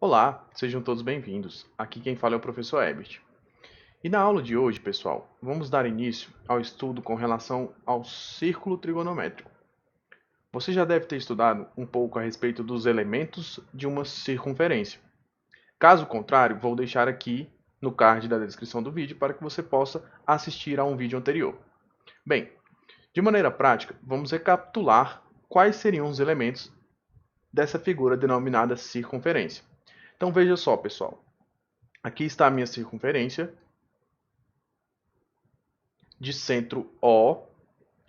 Olá, sejam todos bem-vindos. Aqui quem fala é o professor Ebert. E na aula de hoje, pessoal, vamos dar início ao estudo com relação ao círculo trigonométrico. Você já deve ter estudado um pouco a respeito dos elementos de uma circunferência. Caso contrário, vou deixar aqui no card da descrição do vídeo para que você possa assistir a um vídeo anterior. Bem, de maneira prática, vamos recapitular quais seriam os elementos dessa figura denominada circunferência. Então veja só, pessoal. Aqui está a minha circunferência de centro O.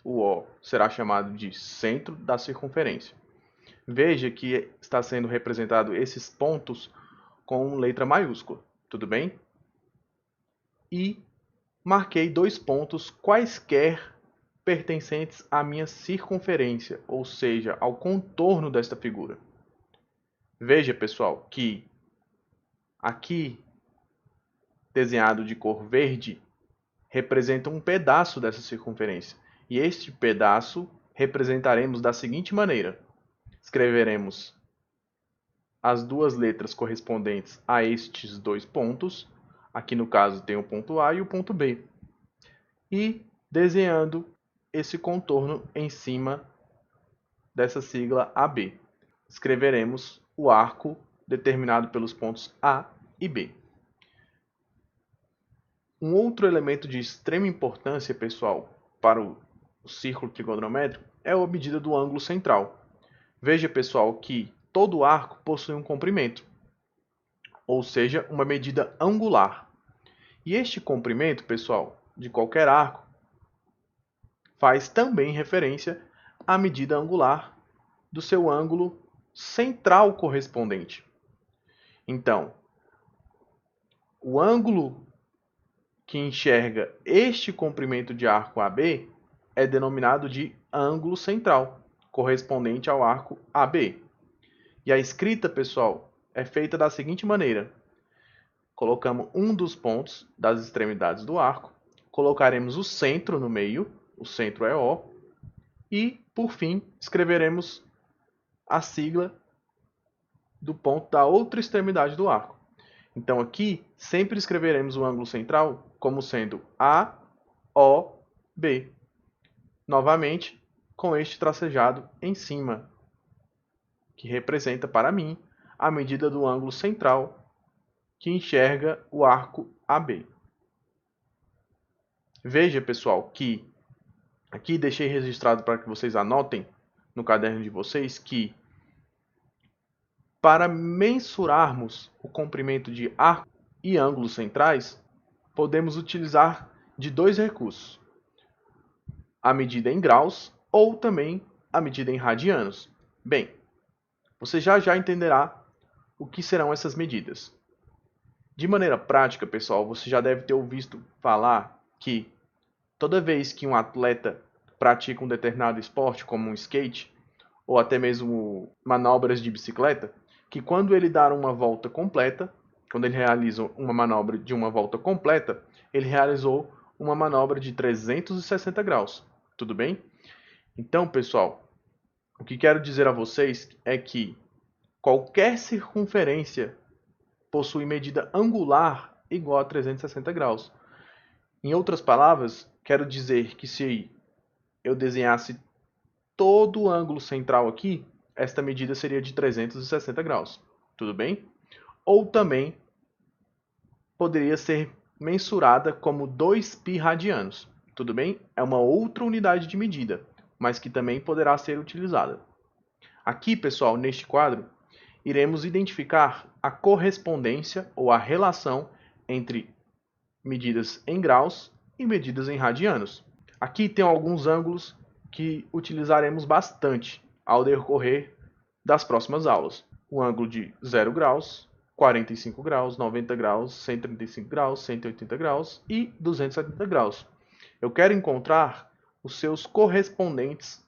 O O será chamado de centro da circunferência. Veja que está sendo representado esses pontos com letra maiúscula, tudo bem? E marquei dois pontos quaisquer pertencentes à minha circunferência, ou seja, ao contorno desta figura. Veja, pessoal, que aqui desenhado de cor verde representa um pedaço dessa circunferência. E este pedaço representaremos da seguinte maneira: escreveremos as duas letras correspondentes a estes dois pontos. Aqui no caso tem o ponto A e o ponto B. E desenhando esse contorno em cima dessa sigla AB. Escreveremos o arco determinado pelos pontos A e B. Um outro elemento de extrema importância, pessoal, para o círculo trigonométrico é a medida do ângulo central. Veja, pessoal, que todo arco possui um comprimento, ou seja, uma medida angular. E este comprimento, pessoal, de qualquer arco, faz também referência à medida angular do seu ângulo central correspondente. Então, o ângulo que enxerga este comprimento de arco AB é denominado de ângulo central, correspondente ao arco AB. E a escrita, pessoal, é feita da seguinte maneira: colocamos um dos pontos das extremidades do arco, colocaremos o centro no meio, o centro é O, e, por fim, escreveremos a sigla do ponto da outra extremidade do arco. Então, aqui, sempre escreveremos o ângulo central como sendo AOB. Novamente, com este tracejado em cima, que representa para mim a medida do ângulo central que enxerga o arco AB. Veja, pessoal, que aqui deixei registrado para que vocês anotem no caderno de vocês que para mensurarmos o comprimento de arco e ângulos centrais, podemos utilizar de dois recursos: a medida em graus ou também a medida em radianos. Bem, você já entenderá o que serão essas medidas. De maneira prática, pessoal, você já deve ter ouvido falar que toda vez que um atleta pratica um determinado esporte, como um skate, ou até mesmo manobras de bicicleta, que quando ele dar uma volta completa, quando ele realiza uma manobra de uma volta completa, ele realizou uma manobra de 360 graus. Tudo bem? Então, pessoal, o que quero dizer a vocês é que qualquer circunferência possui medida angular igual a 360 graus. Em outras palavras, quero dizer que se eu desenhasse todo o ângulo central aqui, esta medida seria de 360 graus. Tudo bem? Ou também poderia ser mensurada como 2π radianos. Tudo bem? É uma outra unidade de medida, mas que também poderá ser utilizada. Aqui, pessoal, neste quadro, iremos identificar a correspondência ou a relação entre medidas em graus e medidas em radianos. Aqui tem alguns ângulos que utilizaremos bastante ao decorrer das próximas aulas. O ângulo de 0 graus, 45 graus, 90 graus, 135 graus, 180 graus e 270 graus. Eu quero encontrar os seus correspondentes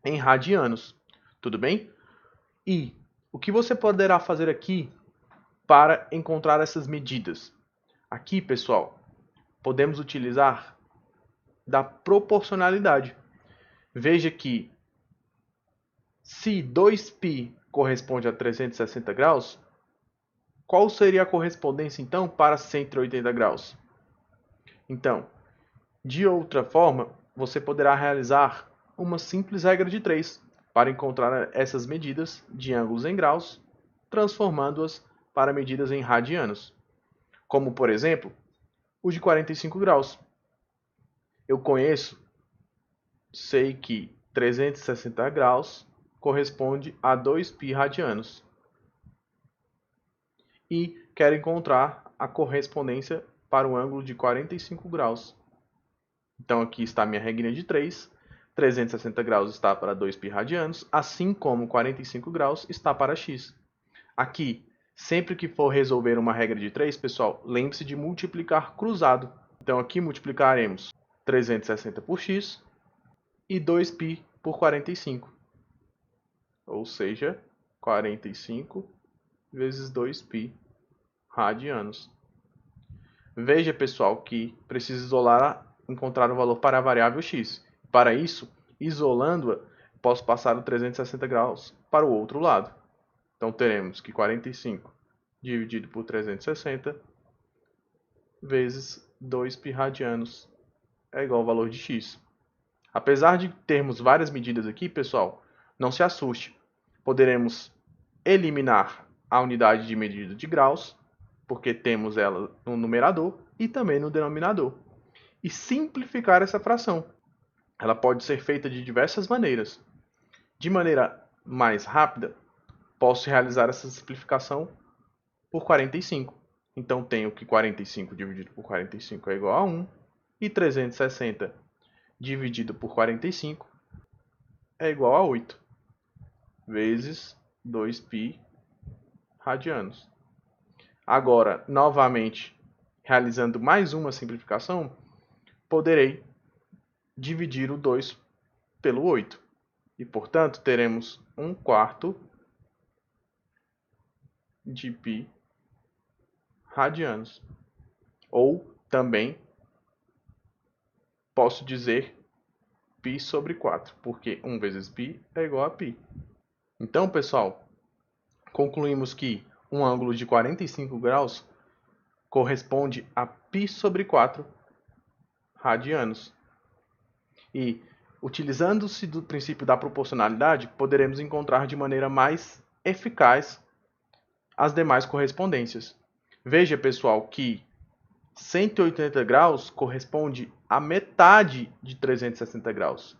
em radianos, tudo bem? E o que você poderá fazer aqui para encontrar essas medidas? Aqui, pessoal, podemos utilizar da proporcionalidade. Veja que se 2π corresponde a 360 graus, qual seria a correspondência, então, para 180 graus? Então, de outra forma, você poderá realizar uma simples regra de 3 para encontrar essas medidas de ângulos em graus, transformando-as para medidas em radianos. Como, por exemplo, o de 45 graus. Eu sei que 360 graus corresponde a 2π radianos. E quero encontrar a correspondência para o ângulo de 45 graus. Então aqui está a minha regrinha de 3. 360 graus está para 2π radianos, assim como 45 graus está para x. Aqui, sempre que for resolver uma regra de 3, pessoal, lembre-se de multiplicar cruzado. Então aqui multiplicaremos 360 por x e 2π por 45. Ou seja, 45 vezes 2π radianos. Veja, pessoal, que preciso encontrar o valor para a variável x. Para isso, isolando-a, posso passar o 360 graus para o outro lado. Então, teremos que 45 dividido por 360 vezes 2π radianos é igual ao valor de x. Apesar de termos várias medidas aqui, pessoal, não se assuste. Poderemos eliminar a unidade de medida de graus, porque temos ela no numerador e também no denominador, e simplificar essa fração. Ela pode ser feita de diversas maneiras. De maneira mais rápida, posso realizar essa simplificação por 45. Então, tenho que 45 dividido por 45 é igual a 1, e 360 dividido por 45 é igual a 8, vezes 2π radianos. Agora, novamente, realizando mais uma simplificação, poderei dividir o 2 pelo 8. E, portanto, teremos 1/4 de π radianos. Ou, também, posso dizer π sobre 4, porque 1 vezes π é igual a π. Então, pessoal, concluímos que um ângulo de 45 graus corresponde a π sobre 4 radianos. E, utilizando-se do princípio da proporcionalidade, poderemos encontrar de maneira mais eficaz as demais correspondências. Veja, pessoal, que 180 graus corresponde à metade de 360 graus.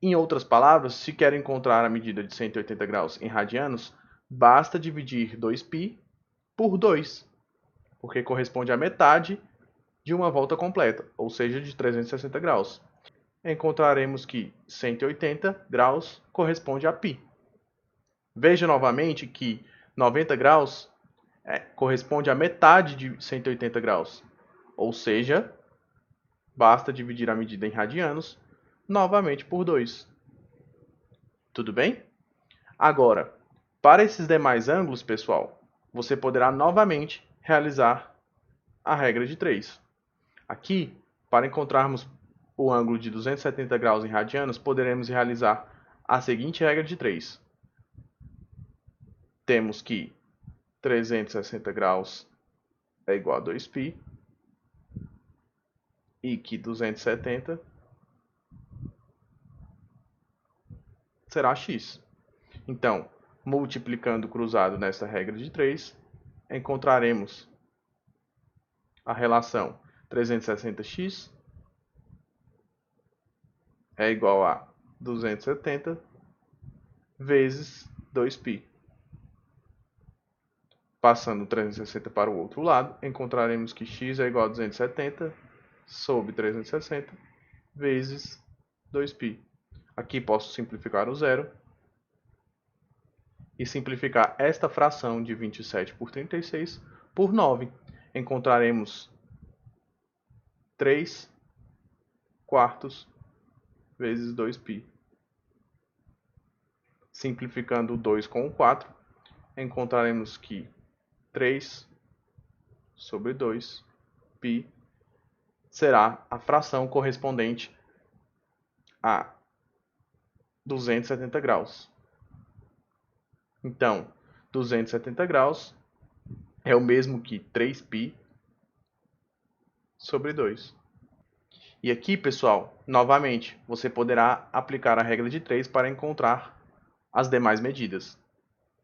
Em outras palavras, se quer encontrar a medida de 180 graus em radianos, basta dividir 2π por 2, porque corresponde à metade de uma volta completa, ou seja, de 360 graus. Encontraremos que 180 graus corresponde a π. Veja novamente que 90 graus corresponde à metade de 180 graus, ou seja, basta dividir a medida em radianos novamente por 2. Tudo bem? Agora, para esses demais ângulos, pessoal, você poderá novamente realizar a regra de 3. Aqui, para encontrarmos o ângulo de 270 graus em radianos, poderemos realizar a seguinte regra de 3. Temos que 360 graus é igual a 2π e que 270 será x. Então, multiplicando cruzado nessa regra de 3, encontraremos a relação 360x é igual a 270 vezes 2π. Passando 360 para o outro lado, encontraremos que x é igual a 270 sobre 360 vezes 2π. Aqui posso simplificar o zero e simplificar esta fração de 27 por 36 por 9. Encontraremos 3/4 vezes 2π. Simplificando o 2 com o 4, encontraremos que 3 sobre 2π será a fração correspondente a 270 graus. Então, 270 graus é o mesmo que 3π sobre 2. E aqui, pessoal, novamente, você poderá aplicar a regra de 3 para encontrar as demais medidas.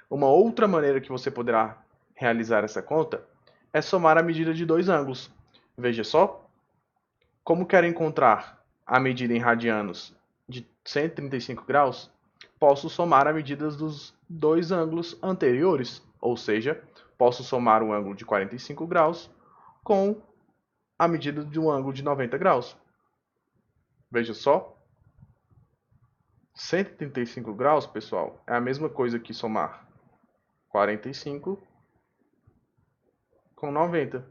Uma outra maneira que você poderá realizar essa conta é somar a medida de dois ângulos. Veja só, como quero encontrar a medida em radianos de 135 graus, posso somar a medida dos dois ângulos anteriores, ou seja, posso somar um ângulo de 45 graus com a medida de um ângulo de 90 graus. Veja só, 135 graus, pessoal, é a mesma coisa que somar 45 com 90.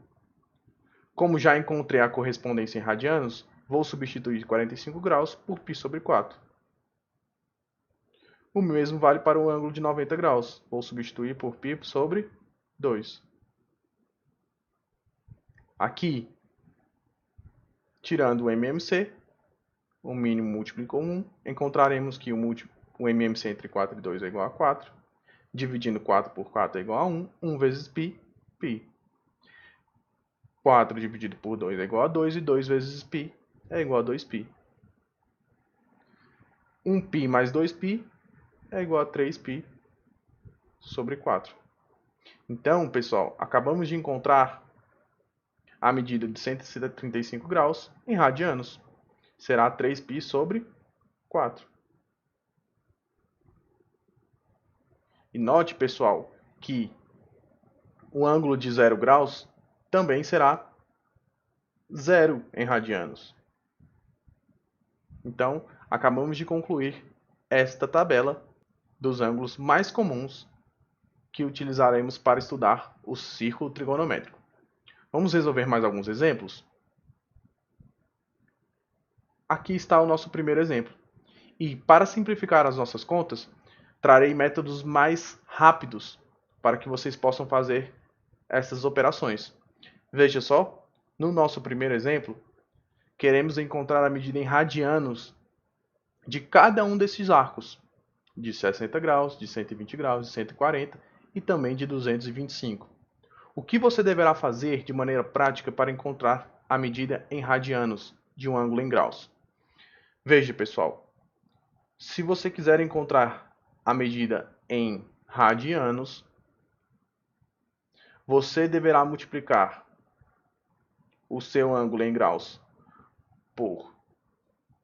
Como já encontrei a correspondência em radianos, vou substituir 45 graus por π sobre 4. O mesmo vale para o ângulo de 90 graus. Vou substituir por π sobre 2. Aqui, tirando o MMC, o mínimo múltiplo em comum, encontraremos que o MMC entre 4 e 2 é igual a 4. Dividindo 4 por 4 é igual a 1. 1 vezes π, π. 4 dividido por 2 é igual a 2. E 2 vezes π é igual a 2π. 1π mais 2π é igual a 3π sobre 4. Então, pessoal, acabamos de encontrar a medida de 135 graus em radianos. Será 3π sobre 4. E note, pessoal, que o ângulo de 0 graus também será 0 em radianos. Então, acabamos de concluir esta tabela dos ângulos mais comuns que utilizaremos para estudar o círculo trigonométrico. Vamos resolver mais alguns exemplos? Aqui está o nosso primeiro exemplo. E para simplificar as nossas contas, trarei métodos mais rápidos para que vocês possam fazer essas operações. Veja só, no nosso primeiro exemplo, queremos encontrar a medida em radianos de cada um desses arcos, de 60 graus, de 120 graus, de 140 e também de 225. O que você deverá fazer de maneira prática para encontrar a medida em radianos de um ângulo em graus? Veja, pessoal, se você quiser encontrar a medida em radianos, você deverá multiplicar o seu ângulo em graus por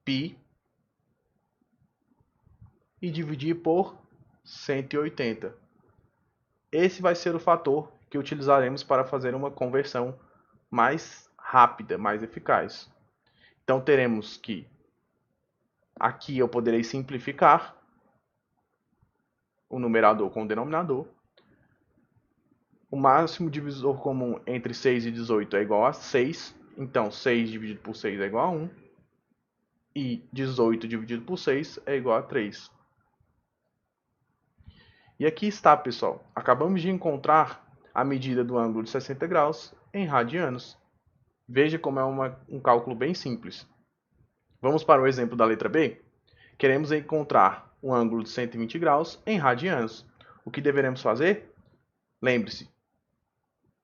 π e dividir por 180. Esse vai ser o fator que utilizaremos para fazer uma conversão mais rápida, mais eficaz. Então teremos que aqui eu poderei simplificar o numerador com o denominador. O máximo divisor comum entre 6 e 18 é igual a 6. Então 6 dividido por 6 é igual a 1. E 18 dividido por 6 é igual a 3. E aqui está, pessoal. Acabamos de encontrar a medida do ângulo de 60 graus em radianos. Veja como é um cálculo bem simples. Vamos para o exemplo da letra B? Queremos encontrar um ângulo de 120 graus em radianos. O que deveremos fazer? Lembre-se,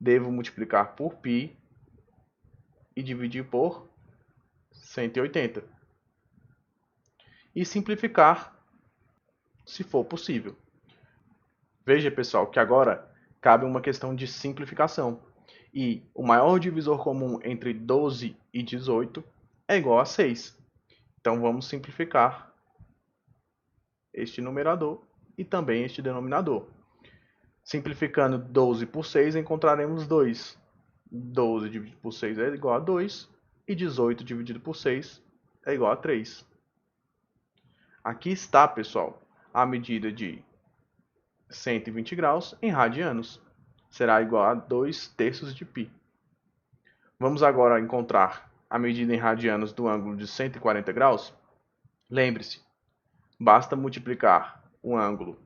devo multiplicar por π e dividir por 180. E simplificar, se for possível. Veja, pessoal, que agora cabe uma questão de simplificação. E o maior divisor comum entre 12 e 18 é igual a 6. Então vamos simplificar este numerador e também este denominador. Simplificando 12 por 6, encontraremos 2. 12 dividido por 6 é igual a 2. E 18 dividido por 6 é igual a 3. Aqui está, pessoal, a medida de 120 graus em radianos. Será igual a 2/3 de π. Vamos agora encontrar a medida em radianos do ângulo de 140 graus. Lembre-se, basta multiplicar o ângulo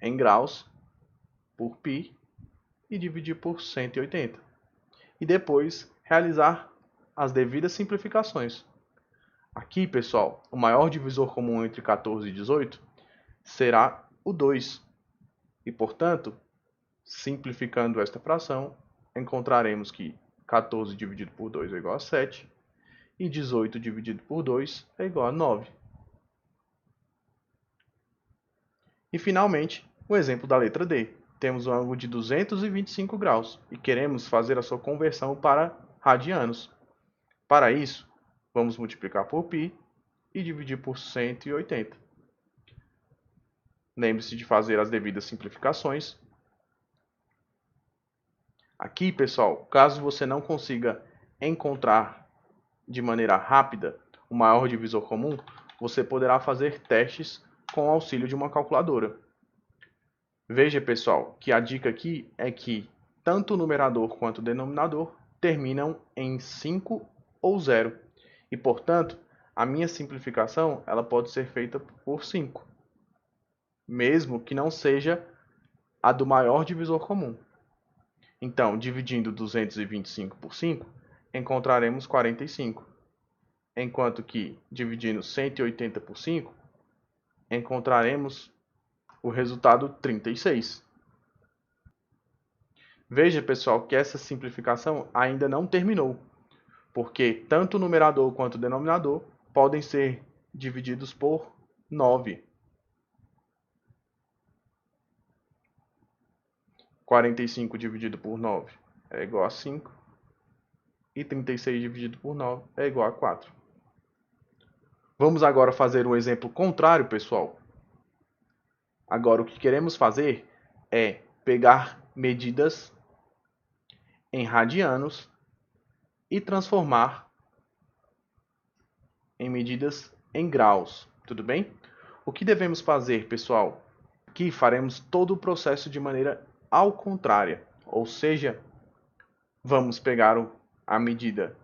em graus por π e dividir por 180. E depois realizar as devidas simplificações. Aqui, pessoal, o maior divisor comum entre 14 e 18 será o 2. E, portanto, Simplificando esta fração, encontraremos que 14 dividido por 2 é igual a 7 e 18 dividido por 2 é igual a 9. E, finalmente, o exemplo da letra D. Temos um ângulo de 225 graus e queremos fazer a sua conversão para radianos. Para isso, vamos multiplicar por π e dividir por 180. Lembre-se de fazer as devidas simplificações. Aqui, pessoal, caso você não consiga encontrar de maneira rápida o maior divisor comum, você poderá fazer testes com o auxílio de uma calculadora. Veja, pessoal, que a dica aqui é que tanto o numerador quanto o denominador terminam em 5 ou 0. E, portanto, a minha simplificação ela pode ser feita por 5, mesmo que não seja a do maior divisor comum. Então, dividindo 225 por 5, encontraremos 45. Enquanto que, dividindo 180 por 5, encontraremos o resultado 36. Veja, pessoal, que essa simplificação ainda não terminou, porque tanto o numerador quanto o denominador podem ser divididos por 9. 45 dividido por 9 é igual a 5. E 36 dividido por 9 é igual a 4. Vamos agora fazer um exemplo contrário, pessoal. Agora, o que queremos fazer é pegar medidas em radianos e transformar em medidas em graus, tudo bem? O que devemos fazer, pessoal? Aqui faremos todo o processo de maneira ao contrária, ou seja, vamos pegar a medida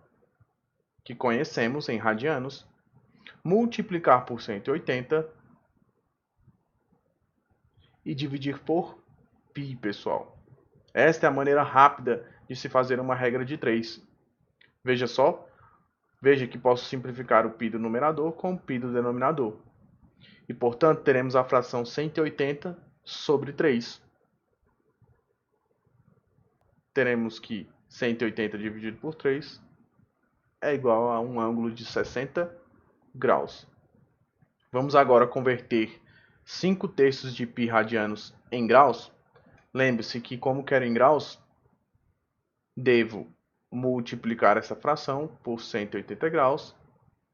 que conhecemos em radianos, multiplicar por 180 e dividir por π, pessoal. Esta é a maneira rápida de se fazer uma regra de 3. Veja só, veja que posso simplificar o π do numerador com o π do denominador. E, portanto, teremos a fração 180 sobre 3. Teremos que 180 dividido por 3 é igual a um ângulo de 60 graus. Vamos agora converter 5/3 de π radianos em graus. Lembre-se que, como quero em graus, devo multiplicar essa fração por 180 graus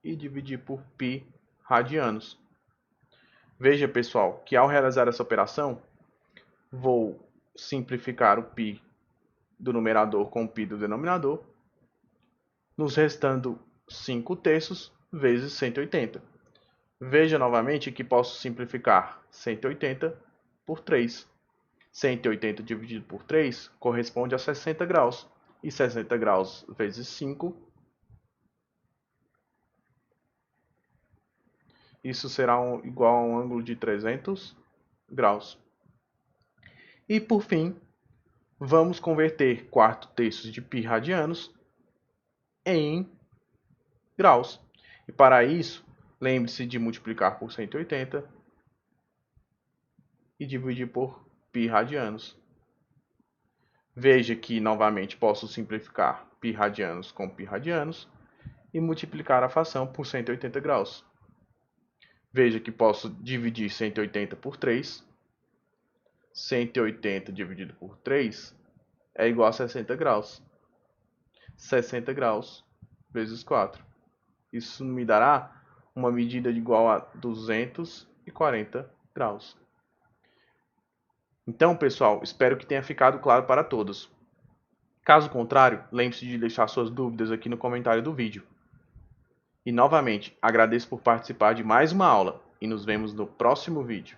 e dividir por π radianos. Veja, pessoal, que ao realizar essa operação, vou simplificar o π do numerador com o π do denominador, nos restando 5/3 vezes 180. Veja novamente que posso simplificar 180 por 3. 180 dividido por 3 corresponde a 60 graus. E 60 graus vezes 5, isso será igual a um ângulo de 300 graus. E, por fim, vamos converter 4/3 de π radianos em graus. E, para isso, lembre-se de multiplicar por 180 e dividir por π radianos. Veja que, novamente, posso simplificar π radianos com π radianos e multiplicar a fração por 180 graus. Veja que posso dividir 180 por 3. 180 dividido por 3 é igual a 60 graus. 60 graus vezes 4. Isso me dará uma medida igual a 240 graus. Então, pessoal, espero que tenha ficado claro para todos. Caso contrário, lembre-se de deixar suas dúvidas aqui no comentário do vídeo. E, novamente, agradeço por participar de mais uma aula e nos vemos no próximo vídeo.